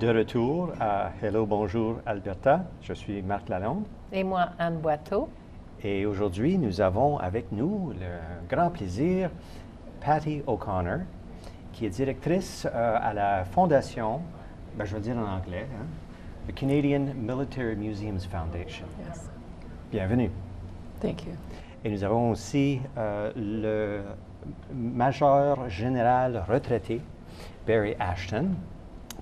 De retour à Hello, bonjour Alberta. Je suis Marc Lalonde. Et moi, Anne Boiteau. Et aujourd'hui, nous avons avec nous le grand plaisir Patty O'Connor, qui est directrice à la fondation, je vais dire en anglais, the Canadian Military Museums Foundation. Yes. Bienvenue. Thank you. Et nous avons aussi le major général retraité, Barry Ashton,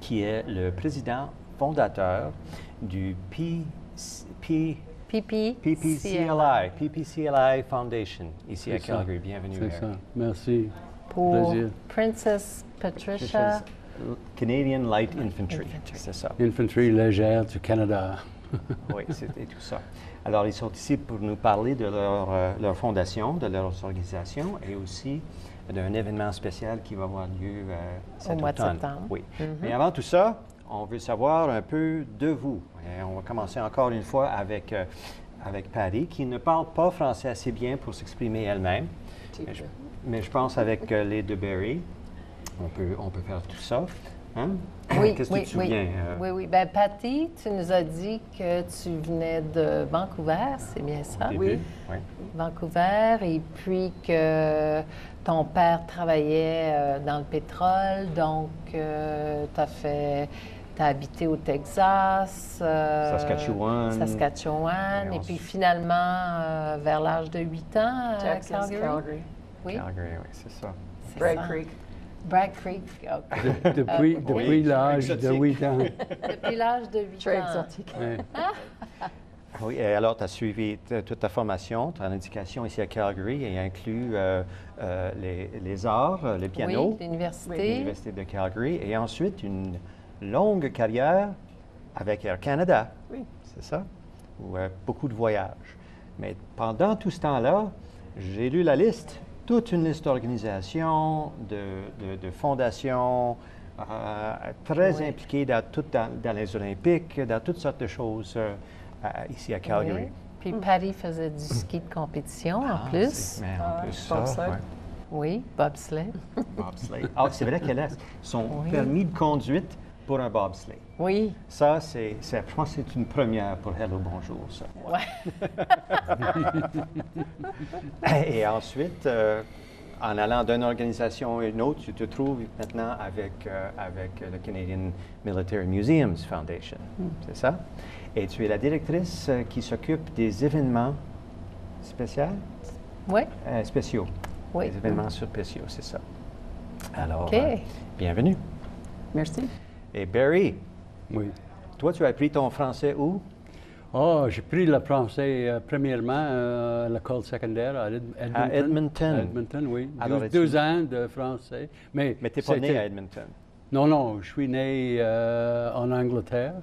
qui est le président fondateur du PPCLI Foundation, ici à Calgary. Bienvenue, C'est Barry. ça. Merci. Pour Plaisir. Princess Patricia. Canadian Light Infantry, c'est ça. Infantry légère du Canada. Oui, c'était tout ça. Alors, ils sont ici pour nous parler de leur fondation, de leur organisation et aussi d'un événement spécial qui va avoir lieu cet Au mois de automne. septembre. Oui. Mais avant tout ça, on veut savoir un peu de vous. Et on va commencer encore une fois avec Patty, qui ne parle pas français assez bien pour s'exprimer elle-même. Mais je pense avec les deux Barry, on peut faire tout ça. Hein? Oui, Qu'est-ce que tu te souviens? Oui. Ben, Patty, tu nous as dit que tu venais de Vancouver, c'est bien ça? Au début? Oui. Vancouver, et puis que ton père travaillait dans le pétrole, donc tu as habité au Texas, Saskatchewan, et puis finalement, vers l'âge de 8 ans, Texas, Calgary. Oui, Calgary, oui, c'est ça. Bragg Creek. Bragg Creek, OK. Depuis l'âge de 8 ans. Depuis l'âge de 8 Très ans. exotique. Ouais. Oui, et alors tu as suivi toute ta formation, ton éducation ici à Calgary et inclut les arts, le piano, Oui, l'université. l'Université de Calgary, et ensuite une longue carrière avec Air Canada. Oui. C'est ça? Ou beaucoup de voyages. Mais pendant tout ce temps-là, j'ai lu la liste, toute une liste d'organisations, de fondations, très Oui. impliquées dans les Olympiques, dans toutes sortes de choses ici à Calgary. Oui. Puis Patty faisait du ski de compétition en plus. Mais en plus, ça, bobsleigh. ouais. Oui, bobsleigh. Bobsleigh. Ah, c'est vrai qu'elle a son Oui. permis de conduite pour un bobsleigh. Oui. Ça, je pense que c'est une première pour Hello Bonjour, ça. Ouais. Et ensuite, en allant d'une organisation à une autre, tu te trouves maintenant avec le Canadian Military Museums Foundation. C'est ça? Et tu es la directrice qui s'occupe des événements spéciaux? Oui. Spéciaux. Oui. Des événements spéciaux, c'est ça. Alors, OK. bienvenue. Merci. Et Barry, Oui. toi, tu as appris ton français où? Oh, j'ai pris le français premièrement à l'école secondaire à Edmonton. À Edmonton. À Edmonton, oui. Alors, 12 ans de français. Mais Mais tu n'es pas né c'était- à Edmonton. Non, je suis né en Angleterre.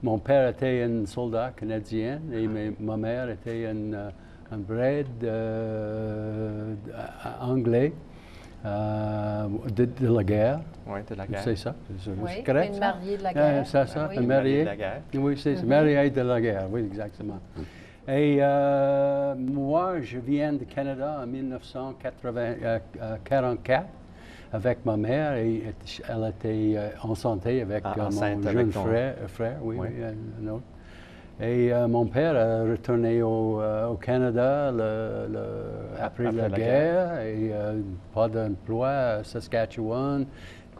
Mon père était un soldat canadien et ma mère était un bread anglais de la guerre. Oui, de la guerre. C'est ça? Oui, C'est correct, une ça? mariée de la guerre. C'est ça, Oui. un Mariée marié. de la guerre. Oui, c'est marié de la guerre, oui, exactement. Et moi, je viens du Canada en 1944 avec ma mère et elle était enceintée avec Enceinte mon avec jeune ton- frère, oui, Oui. un autre. Et mon père a retourné au Canada après la guerre et pas d'emploi à Saskatchewan.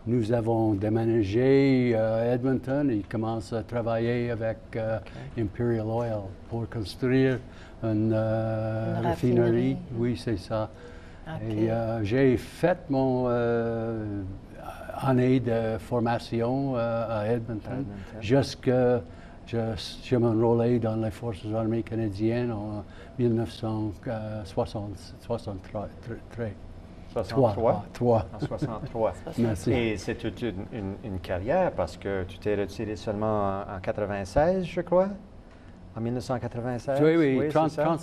Nous avons déménagé à Edmonton et il commence à travailler avec Imperial Oil pour construire une raffinerie. Oui, c'est ça. OK. Et j'ai fait mon année de formation à Edmonton jusqu'à je m'enrôlais dans les Forces armées canadiennes en 1963. 63? En 63. Merci. Et c'est toute une carrière parce que tu t'es retiré seulement en 96, je crois? En 1996? Oui, c'est ça?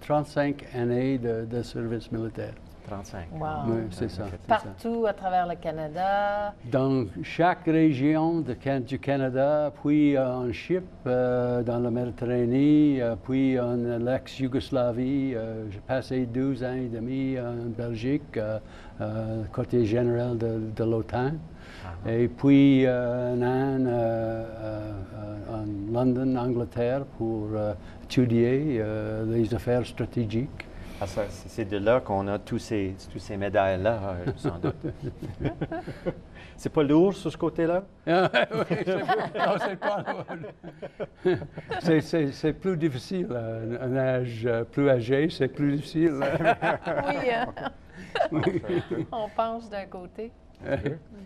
35 années de service militaire. 35. Wow. Oui, c'est ça. Partout à travers le Canada. Dans chaque région du Canada, puis en Chypre, dans la Méditerranée, puis en l'ex-Yougoslavie. J'ai passé 12 ans et demi en Belgique, côté général de l'OTAN. Et puis un an en London, Angleterre, pour étudier les affaires stratégiques. Ah, c'est de là qu'on a tous ces médailles-là, sans doute. C'est pas lourd sur ce côté-là? Oui, non, c'est pas lourd. C'est plus difficile. Un âge plus âgé, c'est plus difficile. Oui, on penche d'un côté.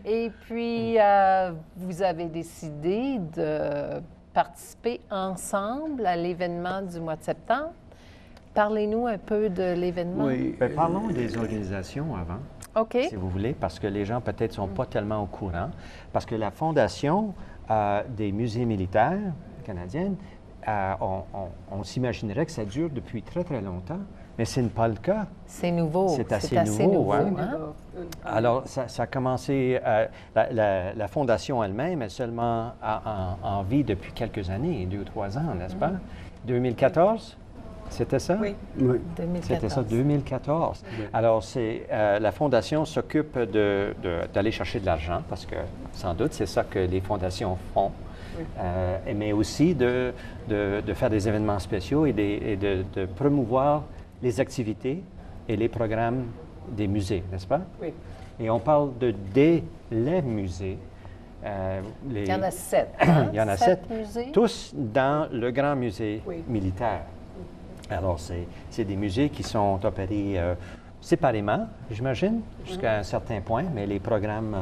Et puis, vous avez décidé de participer ensemble à l'événement du mois de septembre. Parlez-nous un peu de l'événement. Oui. Bien, parlons des organisations avant, OK. si vous voulez, parce que les gens peut-être ne sont pas tellement au courant. Parce que la Fondation des musées militaires canadiennes, on s'imaginerait que ça dure depuis très, très longtemps, mais ce n'est pas le cas. C'est nouveau. C'est assez nouveau, hein? Alors, ça a commencé, la Fondation elle-même est seulement en vie depuis quelques années, 2 ou 3 ans, n'est-ce pas? 2014? C'était ça? Oui. Oui. 2014. C'était ça, 2014. Oui. Alors, la Fondation s'occupe d'aller chercher de l'argent, parce que, sans doute, c'est ça que les fondations font. Oui. Mais aussi de faire des événements spéciaux et de promouvoir les activités et les programmes des musées, n'est-ce pas? Oui. Et on parle les musées. Il y en a 7. Hein? Il y en a 7, musées. tous dans le grand musée Oui. militaire. Alors, c'est des musées qui sont opérés séparément, j'imagine, jusqu'à un certain point, mais les programmes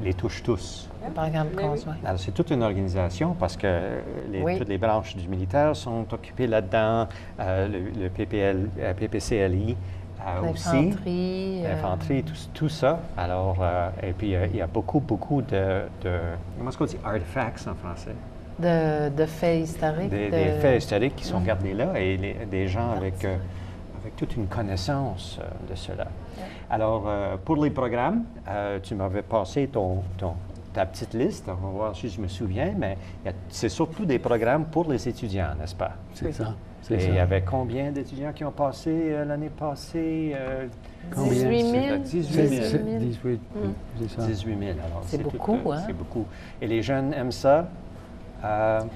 les touchent tous. Le programme Mais oui. conjoint. Alors, c'est toute une organisation parce que Oui. toutes les branches du militaire sont occupées là-dedans, le PPCLI aussi. L'infanterie. L'infanterie, tout ça. Alors, et puis, il y a beaucoup de comment est-ce qu'on dit, artifacts en français? De faits historiques. Des faits historiques qui sont gardés là et des gens avec toute une connaissance de cela. Alors, pour les programmes, tu m'avais passé ta petite liste. On va voir si je me souviens, mais c'est surtout des programmes pour les étudiants, n'est-ce pas? C'est ça. Et il y avait combien d'étudiants qui ont passé l'année passée? 18 000. 18 000. 18, c'est ça. 18 000. Alors, C'est beaucoup, hein? C'est beaucoup. Et les jeunes aiment ça.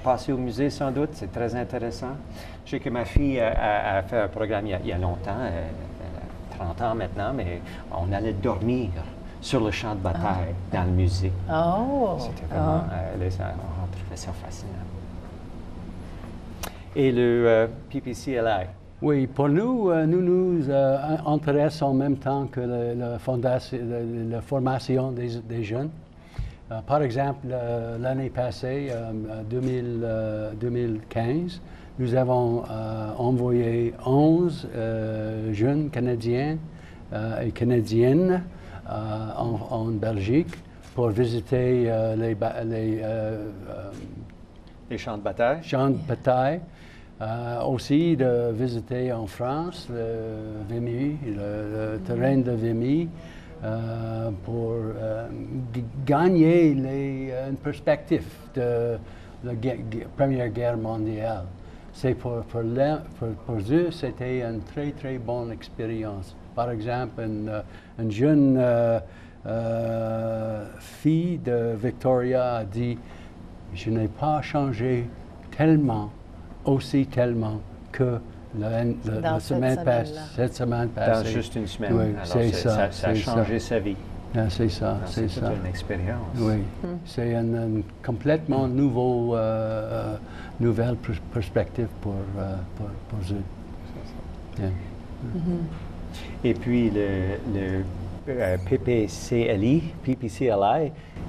Passer au musée, sans doute, c'est très intéressant. Je sais que ma fille a fait un programme il y a longtemps, elle a 30 ans maintenant, mais on allait dormir sur le champ de bataille dans le musée. Oh! C'était vraiment, on trouvait ça fascinant. Et le PPCLI? Oui, pour nous, nous intéressons en même temps que la formation des jeunes. Par exemple, l'année passée, 2015, nous avons envoyé 11 jeunes Canadiens et Canadiennes en Belgique pour visiter Les champs de bataille? champs de bataille. Aussi de visiter en France le Vimy, le terrain de Vimy. Pour gagner une perspective de la Première Guerre mondiale. C'est pour eux, c'était une très, très bonne expérience. Par exemple, une jeune fille de Victoria a dit « Je n'ai pas changé aussi tellement que cette semaine passée. » Dans juste une semaine. Oui, Alors, c'est ça. Ça a changé sa vie. Ah, c'est ça, Alors, c'est toute ça. une expérience. Oui, c'est une complètement nouvelle perspective pour eux. Yeah. Et puis, le PPCLI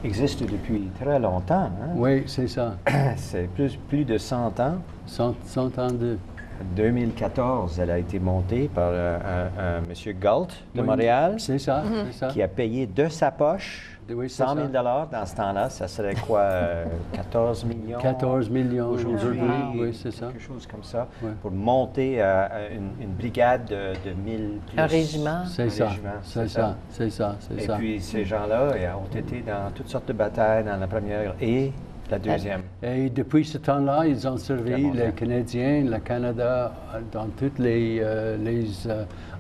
existe depuis très longtemps. Hein? Oui, c'est ça. C'est plus de 100 ans. 100 ans de... 2014, elle a été montée par un M. Galt de Oui, Montréal, c'est ça, c'est ça. qui a payé de sa poche Oui, c'est 100 000 ça. dans ce temps-là, ça serait quoi? 14 millions? 14 millions Aujourd'hui, oui, c'est ça. quelque chose comme ça, Ouais. pour monter une brigade de 1000 plus. Un régiment. C'est ça, régiment, c'est ça, c'est ça, c'est Et ça. puis, ces gens-là ont été dans toutes sortes de batailles, dans la première et la deuxième. Et depuis ce temps-là, ils ont servi Très bon les temps. Canadiens, le Canada, dans toutes les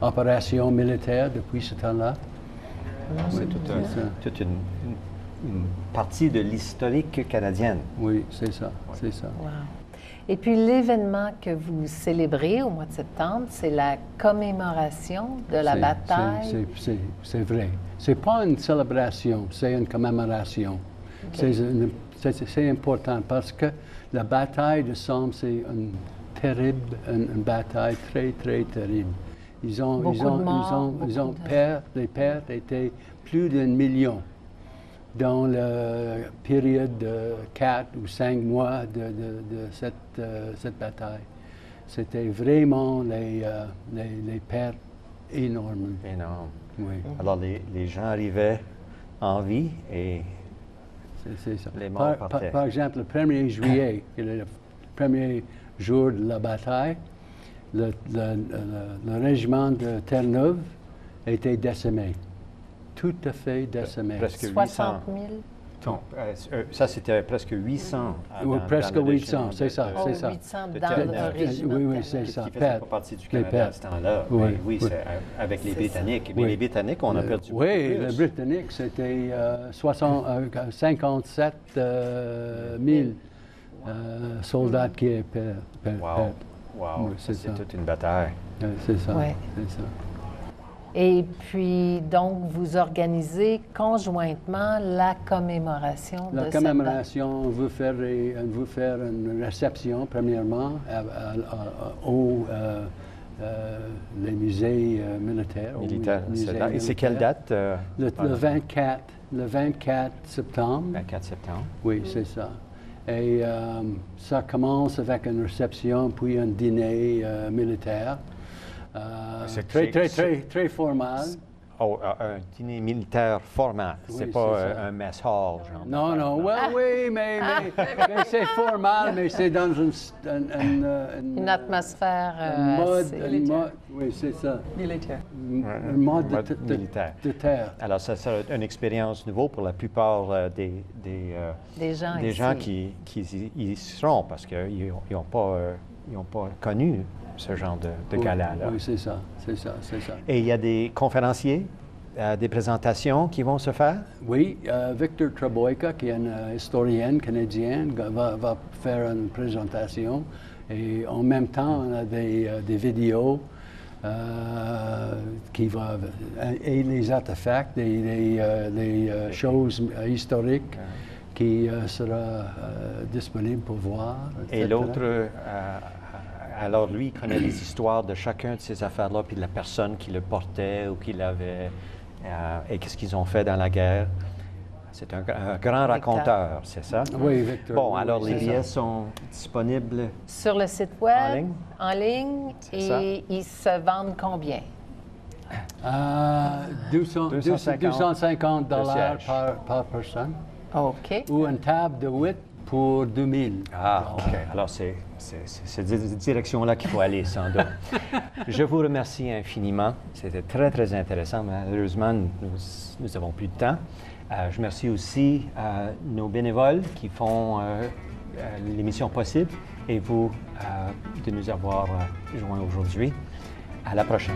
opérations militaires depuis ce temps-là. C'est toute une partie de l'historique canadienne. Oui, c'est ça, c'est ça. Wow. Et puis l'événement que vous célébrez au mois de septembre, c'est la commémoration de la bataille. C'est vrai. C'est pas une célébration, c'est une commémoration. OK. C'est important parce que la bataille de Somme, c'est une bataille très, très terrible. Les pertes étaient plus d'1 million dans la période de 4 ou 5 mois de cette bataille. C'était vraiment les pertes énormes. Énorme. Oui, Alors, les gens arrivaient en vie et c'est ça. Les morts partaient. Par exemple, le 1er juillet, qui est le premier jour de la bataille, le régiment de Terre-Neuve était décimé. Tout à fait décimé. presque 60 000. Non, ça, c'était presque 800. Oui, presque dans le 800, régiment c'est ça, Oh, c'est ça. 800 De dans Terre-Neuve. le régiment. Oui, de oui, Terre-Neuve. c'est Qui ça. ne faisait Pertes. pas partie du Les Canada à pertes. ce temps-là. Oui, Oui, oui. c'est avec les C'est Britanniques. ça. Mais Oui. les Britanniques, on a perdu beaucoup Oui, plus. les Britanniques, c'était 57 000 soldats qui étaient pertes. Wow. Wow. Oui, c'est C'est ça. toute une bataille. C'est ça, Ouais. c'est ça. Et puis, donc, vous organisez conjointement la commémoration La de commémoration, on veut faire une réception, premièrement, au les musées militaires. aux Militaire. musées Et c'est quelle militaires. date? Le 24 septembre. 24 septembre. Oui, c'est ça. Et ça commence avec une réception, puis un dîner militaire. C'est Très formel. Oh, un dîner militaire formal. C'est Oui, pas c'est ça. un mess hall, genre. Non, non, oui, mais c'est formel, mais c'est dans Une atmosphère oui, c'est ça. Militaire. Un mode Mode militaire. de terre. Alors, ça sera une expérience nouvelle pour la plupart des gens ici. qui y seront parce qu'ils n'ont pas connu ce genre de gala-là. Oui, c'est ça, c'est ça, c'est ça. Et il y a des conférenciers, des présentations qui vont se faire? Oui, Victor Treboika, qui est un historien canadien, va faire une présentation. Et en même temps, on a des vidéos et les artefacts, des choses historiques qui sera disponibles pour voir. Et etc. l'autre, alors lui, il connaît les histoires de chacun de ces affaires-là, puis de la personne qui le portait ou qui l'avait, et qu'est-ce qu'ils ont fait dans la guerre. C'est un grand raconteur, c'est ça? Oui, Victor. Bon, oui, alors c'est les ça. billets sont disponibles Sur le site web, En ligne? et ça. ils se vendent combien? 250 le siège. par personne. OK. Ou une table de 8 pour 2000. Ah, OK. Alors, c'est cette direction-là qu'il faut aller, sans doute. Je vous remercie infiniment. C'était très, très intéressant. Malheureusement, nous n'avons plus de temps. Je remercie aussi nos bénévoles qui font l'émission possible et vous de nous avoir joints aujourd'hui. À la prochaine.